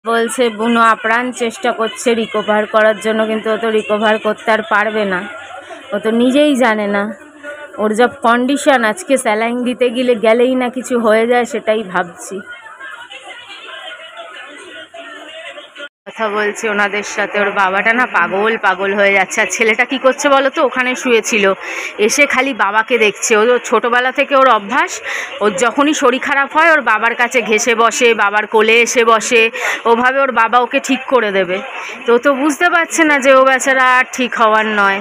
বলছে বুনো আপ্রাণ চেষ্টা করছে রিকভার করার জন্য, কিন্তু ও তো রিকভার করতে আর পারবে না। ও তো নিজেই জানে না ওর যা কন্ডিশন, আজকে স্যালাইন দিতে গেলেই না কিছু হয়ে যায়, সেটাই ভাবছি। কথা বলছে ওনাদের সাথে, ওর বাবাটা না পাগল পাগল হয়ে যাচ্ছে। আর ছেলেটা কি করছে বলো তো, ওখানে শুয়েছিল, এসে খালি বাবাকে দেখছে। ও ছোটোবেলা থেকে ওর অভ্যাস, ওর যখনই শরীর খারাপ হয় ওর বাবার কাছে ঘেসে বসে, বাবার কোলে এসে বসে, ওভাবে ওর বাবা ওকে ঠিক করে দেবে। তো তো বুঝতে পারছে না যে ও বেচারা আর ঠিক হওয়ার নয়।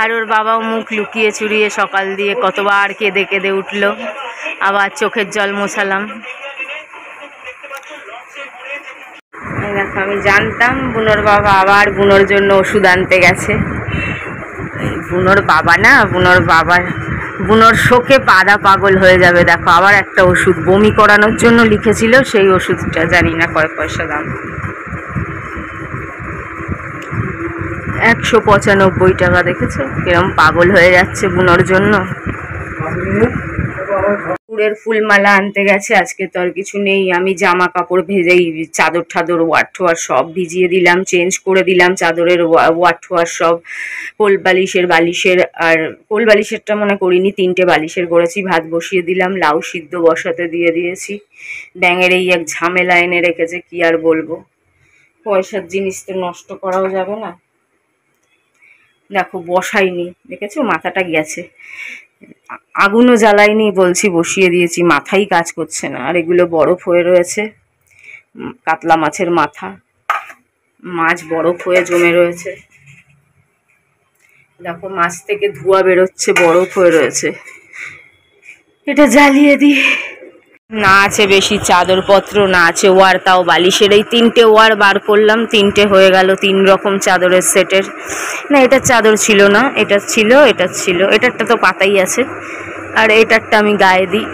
আর ওর বাবাও মুখ লুকিয়ে চুরিয়ে সকাল দিয়ে কতবার কেঁদে কেঁদে উঠলো, আবার চোখের জল মোছালাম। দেখো, আমি জানতাম বুনোর বাবা আবার বুনোর জন্য ওষুধ আনতে গেছে। বুনোর বাবা না, বুনোর শোকে পাদা পাগল হয়ে যাবে। দেখো, আবার একটা ওষুধ বমি করানোর জন্য লিখেছিল, সেই ওষুধটা জানি না কয় পয়সা দাম, 195 টাকা। দেখেছো কিরম পাগল হয়ে যাচ্ছে বুনোর জন্য। ফুলের ফুলমালা আনতে গেছে, আজকে তো আর কিছু নেই। আমি জামা কাপড় ভেজেই, চাদর ঠাদর ওয়ার ঠোয়ার সব ভিজিয়ে দিলাম, চেঞ্জ করে দিলাম চাদরের ওয়ার ঠোয়ার সব, বালিশের। আর বালিশেরটা মনে করিনি, 3টে বালিশের করেছি। ভাত বসিয়ে দিলাম, লাউ সিদ্ধ বসাতে দিয়ে দিয়েছি। ব্যাঙের এই এক ঝামেলা এনে রেখেছে, কি আর বলবো। পয়সার জিনিস তো নষ্ট করাও যাবে না। দেখো বসাইনি, দেখেছো মাথাটা গেছে, আগুনও জ্বালাইনি, বলছি বসিয়ে দিয়েছি, মাথাই কাজ করছে না। আর এগুলো বরফ হয়ে রয়েছে, কাতলা মাছের মাথা, মাছ বরফ হয়ে জমে রয়েছে। দেখো মাছ থেকে ধোঁয়া বেরোচ্ছে, বরফ হয়ে রয়েছে। এটা জ্বালিয়ে দিই। না আছে বেশি চাদরপত্র, না আছে ওয়ার, তাও বালিশের এই 3টে ওয়ার বার করলাম, 3টে হয়ে গেল 3 রকম চাদরের সেটের। না এটার চাদর ছিল না, এটা ছিল, এটা ছিল, এটারটা তো পাতাই আছে, আর এটারটা আমি গায়ে দিই।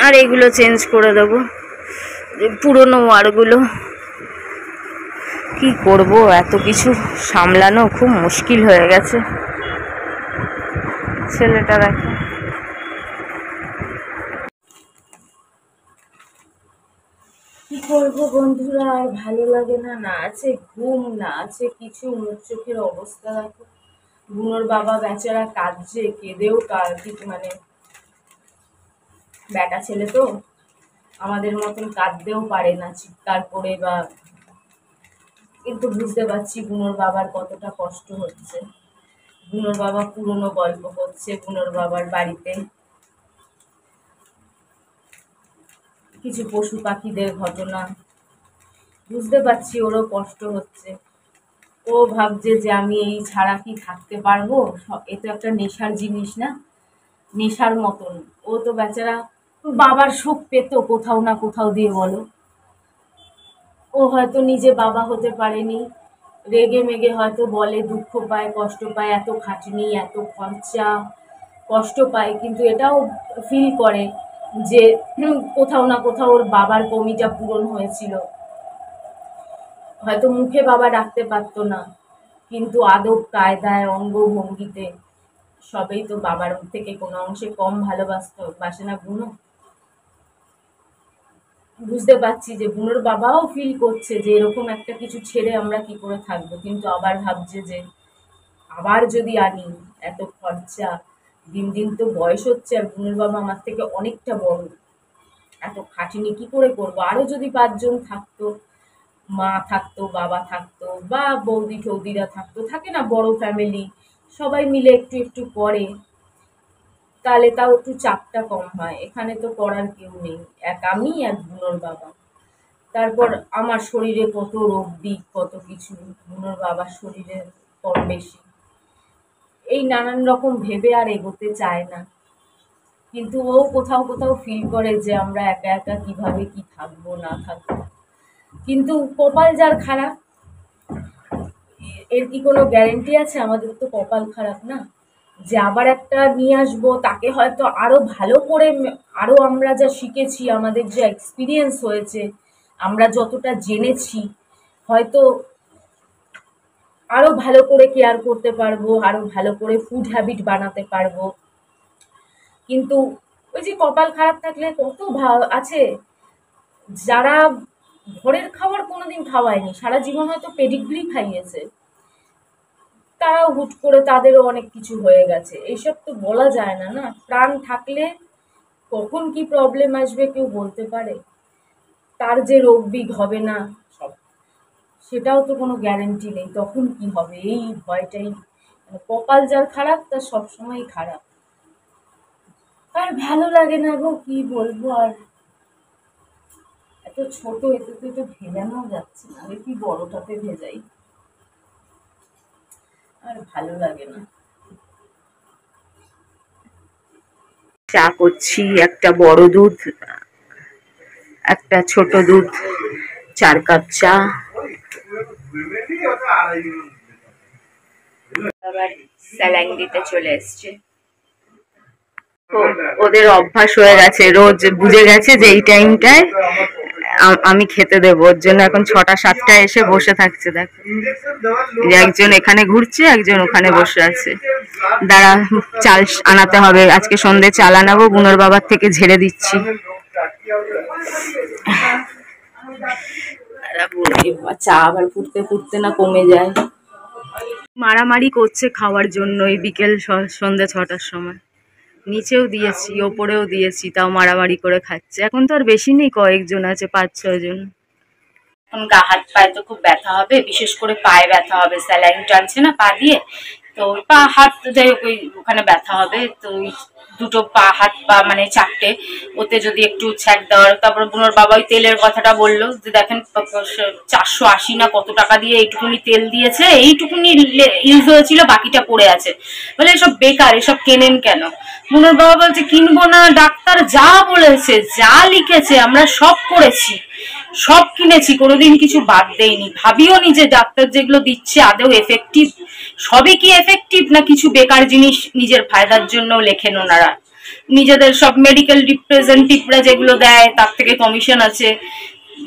আর এগুলো চেঞ্জ করে দেবো, পুরনো ওয়ারগুলো। কি করব, এত কিছু সামলানো খুব মুশকিল হয়ে গেছে। ছেলেটা দেখো, কি করবো বন্ধুরা, আর ভালো লাগে না। না আছে ঘুম, না আছে কিছু, মুখ চোখের অবস্থা দেখো। বুনোর বাবা বেচারা কাঁদছে, কেঁদেও মানে বেটা ছেলে তো আমাদের মতন কাঁদতেও পারে না চিৎকার করে বা, কিন্তু বুঝতে পারছি বুনোর বাবার কতটা কষ্ট হচ্ছে। বুনোর বাবা পুরনো গল্প করছে, বুনোর বাবার বাড়িতে কিছু পশু পাখিদের ঘটনা। বুঝতে পারছি ওরও কষ্ট হচ্ছে। ও ভাবছে যে আমি এই ছাড়া কি থাকতে পারবো, এ তো একটা নেশার জিনিস না, নেশার মতন। ও তো বেচারা বাবার সুখ পেত কোথাও না কোথাও দিয়ে, বলো। ও হয়তো নিজে বাবা হতে পারেনি, রেগে মেগে হয়তো বলে, দুঃখ পায়, কষ্ট পায়, এত খাটনি, এত খরচা, কষ্ট পায়, কিন্তু এটাও ফিল করে যে কোথাও না কোথাও ওর বাবার কমিটা পূরণ হয়েছিল। হয়তো মুখে বাবা ডাকতে পারতো না, কিন্তু আদব কায়দায় অঙ্গভঙ্গিতে সবেই তো বাবার থেকে কোনো অংশে কম বাসে না বুনো। বুঝতে পারছি যে বুনোর বাবাও ফিল করছে যে এরকম একটা কিছু ছেড়ে আমরা কি করে থাকবো, কিন্তু আবার ভাবছে যে আবার যদি আনি, এত খরচা, দিন দিন তো বয়স হচ্ছে, আর বুনোর বাবা আমার থেকে অনেকটা বড়, এত খাটিনি কি করে করবো। আরো যদি 5 জন থাকতো, মা থাকতো, বাবা থাকতো, বা বৌদি ঠৌদিরা থাকতো, থাকে না বড় ফ্যামিলি, সবাই মিলে একটু একটু করে, তাহলে তাও একটু চাপটা কম হয়। এখানে তো করার কেউ নেই, এক আমি, এক বুনোর বাবা। তারপর আমার শরীরে কত রোগ দিক, কত কিছু, বুনোর বাবার শরীরে কম বেশি, এই নানান রকম ভেবে আর এগোতে চায় না। কিন্তু ও কোথাও কোথাও ফিল করে যে আমরা একা একা কিভাবে কি থাকবো না থাকবো। কিন্তু কপাল যার খারাপ, এর কি কোনো গ্যারেন্টি আছে? আমাদের তো কপাল খারাপ না, যে আবার একটা নিয়ে আসবো, তাকে হয়তো আরো ভালো করে, আরো আমরা যা শিখেছি, আমাদের যা এক্সপিরিয়েন্স হয়েছে, আমরা যতটা জেনেছি, হয়তো আরো ভালো করে কেয়ার করতে পারবো, আরো ভালো করে ফুড হ্যাবিট বানাতে পারবো। কিন্তু ওই যে কপাল খারাপ থাকলে কত আছে যারা ঘরের খাবার কোনোদিন খাওয়ায়নি, সারা জীবন হয়তো পেডিগ্রি খাইয়েছে, তারাও হুট করে তাদেরও অনেক কিছু হয়ে গেছে। এইসব তো বলা যায় না, না? প্রাণ থাকলে কখন কি প্রবলেম আসবে কেউ বলতে পারে? তার যে রোগ বিগ হবে না সব, সেটাও তো কোনো গ্যারেন্টি নেই, তখন কি হবে এই ভয়টাই। মানে কপাল যার খারাপ তার সবসময় খারাপ। আর ভালো লাগে না গো, কি বলবো আর। এত ছোট, এতে তো এটা ভেজানো যাচ্ছে না, আরে কি বড়টাতে ভেজাই। আর ভালো লাগে না। চা করছি, একটা বড় দুধ, একটা ছোট দুধ, 4 কাপ চা। আবার স্যালাইন দিতে চলে এসছে। ওদের অভ্যাস হয়ে গেছে, রোজ বুঝে গেছে যে এই টাইমটায় আমি খেতে দেবো, ওর জন্য এখন 6টা 7টায় এসে বসে থাকছে। দেখো, একজন এখানে ঘুরছে, একজন ওখানে বসে আছে। দাঁড়া, চাল আনাতে হবে, আজকে সন্ধ্যে চাল আনাবো, বুনোর বাবার থেকে ঝেড়ে দিচ্ছি। চা আবার ফুটতে ফুটতে না কমে যায়। মারামারি করছে খাওয়ার জন্য এই বিকেল সন্ধ্যে 6টার সময়। নিচেও দিয়েছি, ওপরেও দিয়েছি, তাও মারামারি করে খাচ্ছে। এখন তো আর বেশি নেই, কয়েকজন আছে, 5-6 জন। এখন গা হাত পায়ে তো খুব ব্যথা হবে, বিশেষ করে পায়ে ব্যথা হবে, স্যালাইন টানছে না পা দিয়ে, তো পা হাত যাই হোক ওখানে ব্যথা হবে। তো দুটো পা হাত পা মানে 4টে, ওতে যদি একটু ছ্যাক দেওয়ার। তারপর বুনোর বাবা ওই তেলের কথাটা বললো যে দেখেন 480 না কত টাকা দিয়ে এইটুকুনি তেল দিয়েছে, এইটুকুনি ইউজ হয়েছিল, বাকিটা পড়ে আছে। বলে এসব বেকার, এসব কেনেন কেন? বুনোর বাবা বলছে কিনবো না, ডাক্তার যা বলেছে, যা লিখেছে আমরা সব করেছি, সব কিনেছি, কোনোদিন কিছু বাদ দেয়নি। ভাবিও নি যে ডাক্তার যেগুলো দিচ্ছে আদৌ এফেক্টিভ। সবই কি এফেক্টিভ, না কিছু বেকার জিনিস নিজের ফায়দার জন্য লেখেন ওনারা? নিজেদের সব মেডিকেল রিপ্রেজেন্টেটিভরা যেগুলো দেয় তার থেকে কমিশন আছে।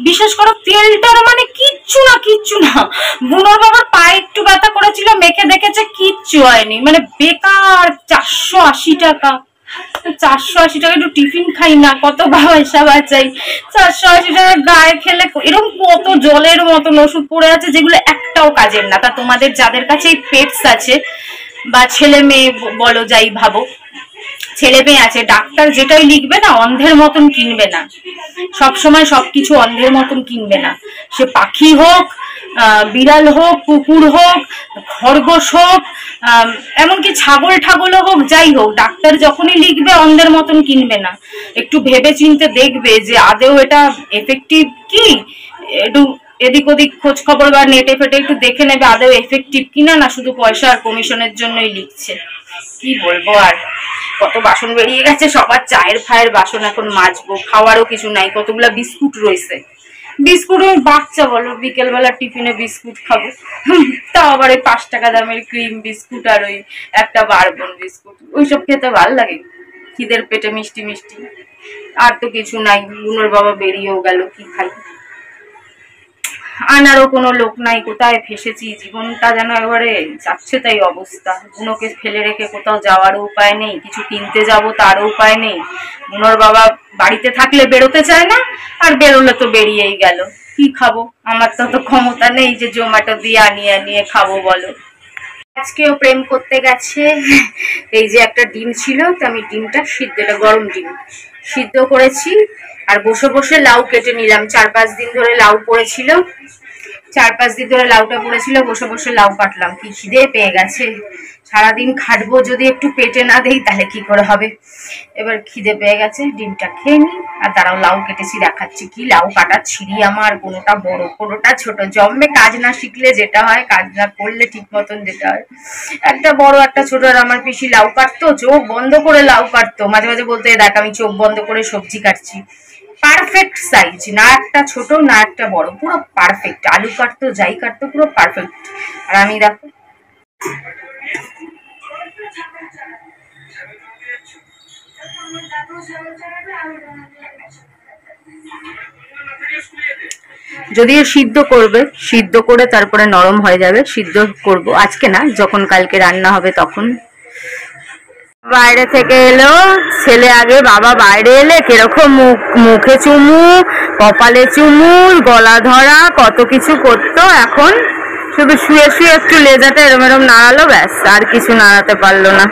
বিশেষ করে তেলটার মানে কিচ্ছু না, কিচ্ছু না। বুনোর বাবার পায়ে একটু ব্যথা করেছিল, মেখে দেখেছে, কিচ্ছু হয়নি। মানে বেকার 480 টাকা। 480 টাকা একটু টিফিন খাই না, কত পয়সা বাঁচাই। 480 টাকা গায়ে খেলে এরকম কত জলের মতন ওষুধ পড়ে আছে যেগুলো একটাও কাজের না। তা তোমাদের যাদের কাছে এই পেটস আছে বা ছেলে মেয়ে বলো, যাই ভাবো, ছেলে মেয়ে আছে, ডাক্তার যেটাই লিখবে না অন্ধের মতন কিনবে না, সবসময় সবকিছু অন্ধের মতন কিনবে না। সে পাখি হোক, বিড়াল হোক, কুকুর হোক, খরগোশ হোক, এমনকি ছাগল ঠাগলও হোক, যাই হোক, ডাক্তার যখনই লিখবে অন্ধের মতন কিনবে না। একটু ভেবে চিনতে দেখবে যে আদেও এটা এফেক্টিভ কি, একটু এদিক ওদিক খোঁজ খবর বা নেটে ফেটে একটু দেখে নেবে আদেও এফেক্টিভ কিনা, না শুধু পয়সা আর কমিশনের জন্যই লিখছে। কি বলবো আর। কত বাসন বেরিয়ে গেছে, সবার চায়ের ফায়ের বাসন এখন মাজবো, খাওয়ারও কিছু নাই, কতগুলা বিস্কুট রয়েছে। বিস্কুট ওই বাচ্চা বলো, বিকেল বেলা টিফিনে বিস্কুট খাবো, তাও আবার ওই 5 টাকা দামের ক্রিম বিস্কুট আর ওই একটা বারবন বিস্কুট, ওইসব খেতে ভালো লাগে খিদের পেটে, মিষ্টি মিষ্টি। আর তো কিছু নাই। বুনোর বাবা বেরিয়েও গেল, কি খাই? আনারও কোনো লোক নাই, কোথায় ফেসেছি, জীবনটা যেন এবারে যাচ্ছে তাই অবস্থা। বুনোকে ফেলে রেখে কোথাও যাওয়ারও উপায় নেই, কিছু কিনতে যাব তারও উপায় নেই। বুনোর বাবা বাড়িতে থাকলে বেরোতে চায় না, আর বেরোলে তো বেরিয়েই গেল। কি খাবো? আমার তো অত ক্ষমতা নেই যে জোম্যাটো দিয়ে আনিয়ে আনিয়ে খাবো, বলো। আজকেও প্রেম করতে গেছে। এই যে একটা ডিম ছিল, তো আমি ডিমটা সিদ্ধ, এটা গরম ডিম, সিদ্ধ করেছি। আর বসে বসে লাউ কেটে নিলাম, 4-5 দিন ধরে লাউ পড়েছিল, 4-5 দিন ধরে লাউটা পড়েছিল, বসে বসে লাউ কাটলাম। কি খিদে পেয়ে গেছে, সারাদিন খাটবো, যদি একটু পেটে না দেই তাহলে কি করে হবে। এবার খিদে পেয়ে গেছে, ডিমটা খেয়ে নি। আর তারাও লাউ কেটেছি, দেখাচ্ছি। কি লাউ কাটা ছিঁড়ি আমার, কোনোটা বড় কোনোটা ছোট। জন্মে কাজ না শিখলে যেটা হয়, কাজ না করলে ঠিক মতন যেটা হয়, একটা বড় একটা ছোট। আর আমার পিসি লাউ কাটতো, চোখ বন্ধ করে লাউ কাটতো, মাঝে মাঝে বলতো দেখ আমি চোখ বন্ধ করে সবজি কাটছি। পারফেক্ট সাইজ, না একটা ছোট না একটা বড়, পুরো পারফেক্ট। আলু কাটতো, যাই কাটতো, পুরো পারফেক্ট। আর আমি দেখো, যদিও সিদ্ধ করবে, সিদ্ধ করে তারপরে নরম হয়ে যাবে, সিদ্ধ করব আজকে না, যখন কালকে রান্না হবে তখন। বাইরে থেকে এলো ছেলে, আগে বাবা বাইরে এলে কিরকম মুখে চুমু, কপালে চুমু, গলা ধরা, কত কিছু করতো। এখন শুধু শুয়ে শুয়ে একটু লেজাটা এরম এরম নাড়ালো, ব্যাস, আর কিছু নাড়াতে পারলো না,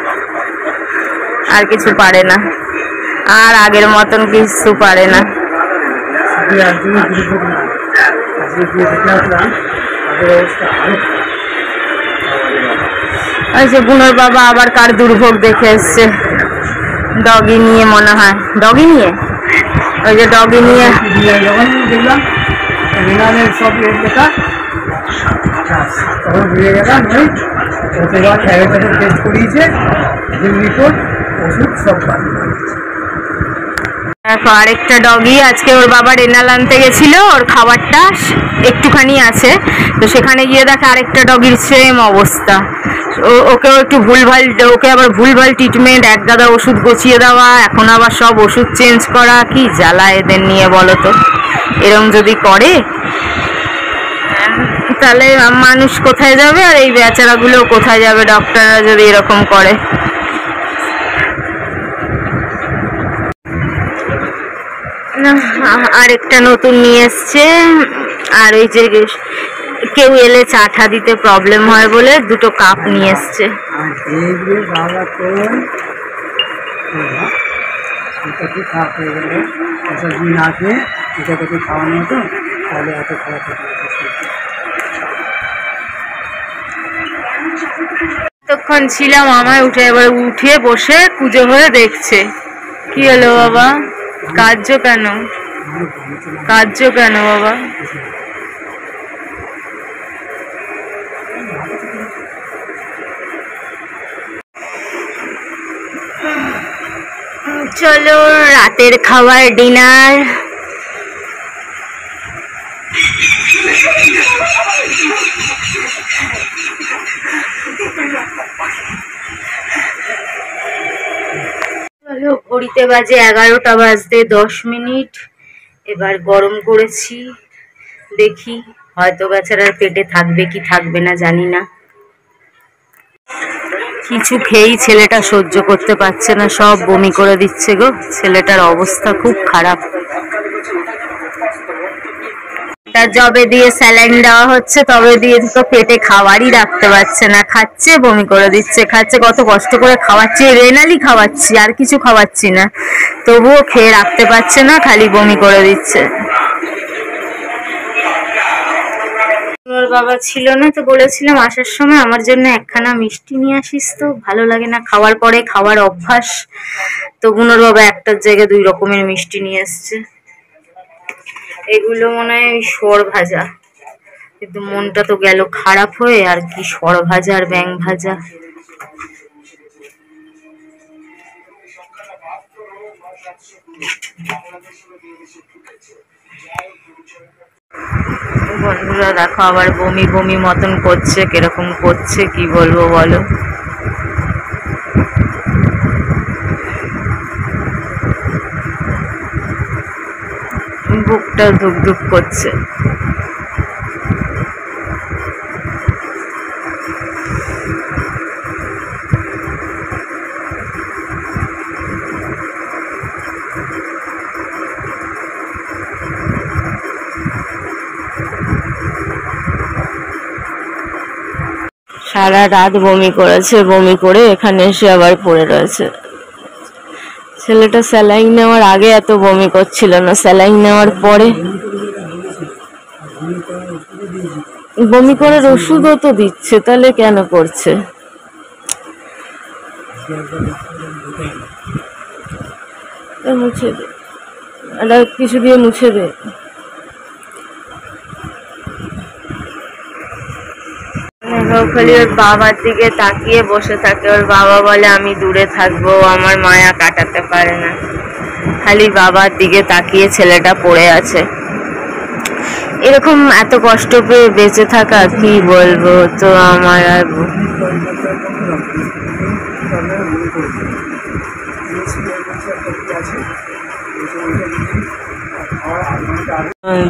আর কিছু পারে না, আর আগের মতন কিছু পারে না। ওই যে বুনোর বাবা আবার কার দুর্ভোগ দেখে এসছে, ডগি নিয়ে মনে হয়, ডগি নিয়ে, ওই যে ডগি নিয়ে সব টেস্ট করিয়েছে, রিপোর্ট, ওষুধ সব দেখো আরেকটা ডগি আজকে ওর বাবা রেনাল আনতে গেছিল, ওর খাবারটা একটুখানি আছে, তো সেখানে গিয়ে দেখে আরেকটা ডগির সেম অবস্থা। ওকেও একটু ভুলভাল, ওকে আবার ভুলভাল ট্রিটমেন্ট, এক গাদা ওষুধ গছিয়ে দেওয়া, এখন আবার সব ওষুধ চেঞ্জ করা, কি জ্বালা এদের নিয়ে বলো তো। এরম যদি করে তাহলে মানুষ কোথায় যাবে, আর এই বেচারাগুলো কোথায় যাবে ডক্টররা যদি এরকম করে। আরেকটা নতুন নিয়ে এসছে, আর ওই যে কেউ এলে চা ঠা দিতে প্রবলেম হয় বলে দুটো কাপ নিয়ে এসছে। এতক্ষণ ছিলাম আমায় উঠে, এবার উঠে বসে কুজো হয়ে দেখছে। কি হলো বাবা, কাঁদছো কেন, কাঁদছো কেন বাবা? চলো রাতের খাবার, ডিনার। চলো, ঘড়িতে বাজে 11টা বাজতে 10 মিনিট। এবার গরম করেছি, দেখি হয়তো বেচারার পেটে থাকবে কি থাকবে না জানি না। কিছু খেয়েই ছেলেটা সহ্য করতে পারছে না, সব বমি করে দিচ্ছে গো, ছেলেটার অবস্থা খুব খারাপ। তার জবে দিয়ে স্যালাইন দেওয়া হচ্ছে তবে দিয়ে তো পেটে খাবারই রাখতে পারছে না, খাচ্ছে বমি করে দিচ্ছে, খাচ্ছে, কত কষ্ট করে খাওয়াচ্ছি, রেনালি খাওয়াচ্ছি, আর কিছু খাওয়াচ্ছি না, তবুও খেয়ে রাখতে পারছে না, খালি বমি করে দিচ্ছে। ওর বাবা ছিল না তো বলেছিলাম আসার সময় আমার জন্য একখানা মিষ্টি নিয়ে আসিস, তো ভালো লাগে না খাওয়ার পরে, খাওয়ার অভ্যাস তো। বুনোর বাবা একটার জায়গায় 2 রকমের মিষ্টি নিয়ে এসছে। এগুলো মনে হয় সর ভাজা, কিন্তু মনটা তো গেল খারাপ হয়ে, আর কি সর ভাজা আর ব্যাং ভাজা। বন্ধুরা দেখো আবার বমি বমি মতন করছে, কিরকম করছে কি বলবো বলো। বুকটা ধুক ধুক করছে। সারা রাত বমি করেছে, বমি করে এখানে এসে আবার পড়ে রয়েছে। ছেলেটা স্যালাইন নেওয়ার আগে এত বমি করছিল না, স্যালাইন নেওয়ার পরে বমি করার ওষুধও তো দিচ্ছে, তাহলে কেন করছে? মুছে দে, এটা কিছু দিয়ে মুছে দে। খালি ওর বাবার দিকে তাকিয়ে বসে থাকে, ওর বাবা বলে আমি দূরে থাকবো, আমার মায়া কাটাতে পারে না, খালি বাবার দিকে তাকিয়ে ছেলেটা পড়ে আছে। এরকম এত কষ্ট পেয়ে বেঁচে থাকা, কি বলবো তো আমার আর।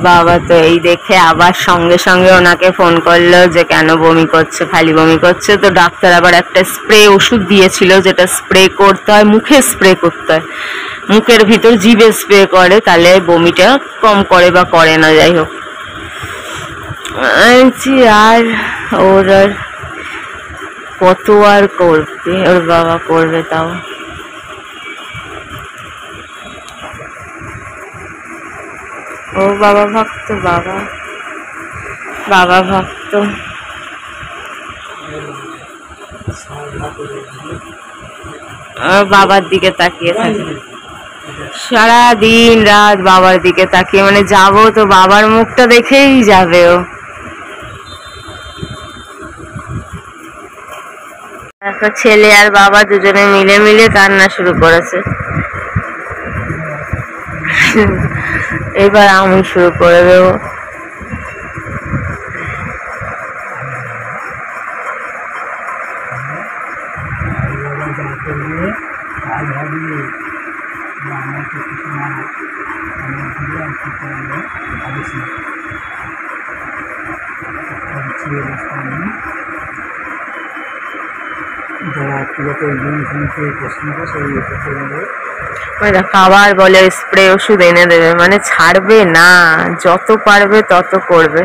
বাবা তো এই দেখে আবার সঙ্গে সঙ্গে ওনাকে ফোন করলো যে কেন বমি করছে, খালি বমি করছে। তো ডাক্তার আবার একটা স্প্রে ওষুধ দিয়েছিল, যেটা স্প্রে করতে হয়, মুখে স্প্রে করতে হয়, মুখের ভিতর জিভে স্প্রে করে, তাহলে বমিটা কম করে বা করে না, যাই হোক। আর ওর আর কত আর করবে, ওর বাবা করবে তাও। ও বাবা ভক্ত, বাবা বাবা ভক্ত। বাবার দিকে তাকিয়ে থাকে সারা দিন রাত, বাবার দিকে তাকিয়ে, মানে যাবো তো বাবার মুখটা দেখেই যাবে ও। একটা ছেলে আর বাবা দুজনে মিলে মিলে কান্না শুরু করেছে। এবার আমি শুরু করে দেবো। খাবার বলে স্প্রে ওষুধ এনে দেবে, মানে ছাড়বে না, যত পারবে তত করবে।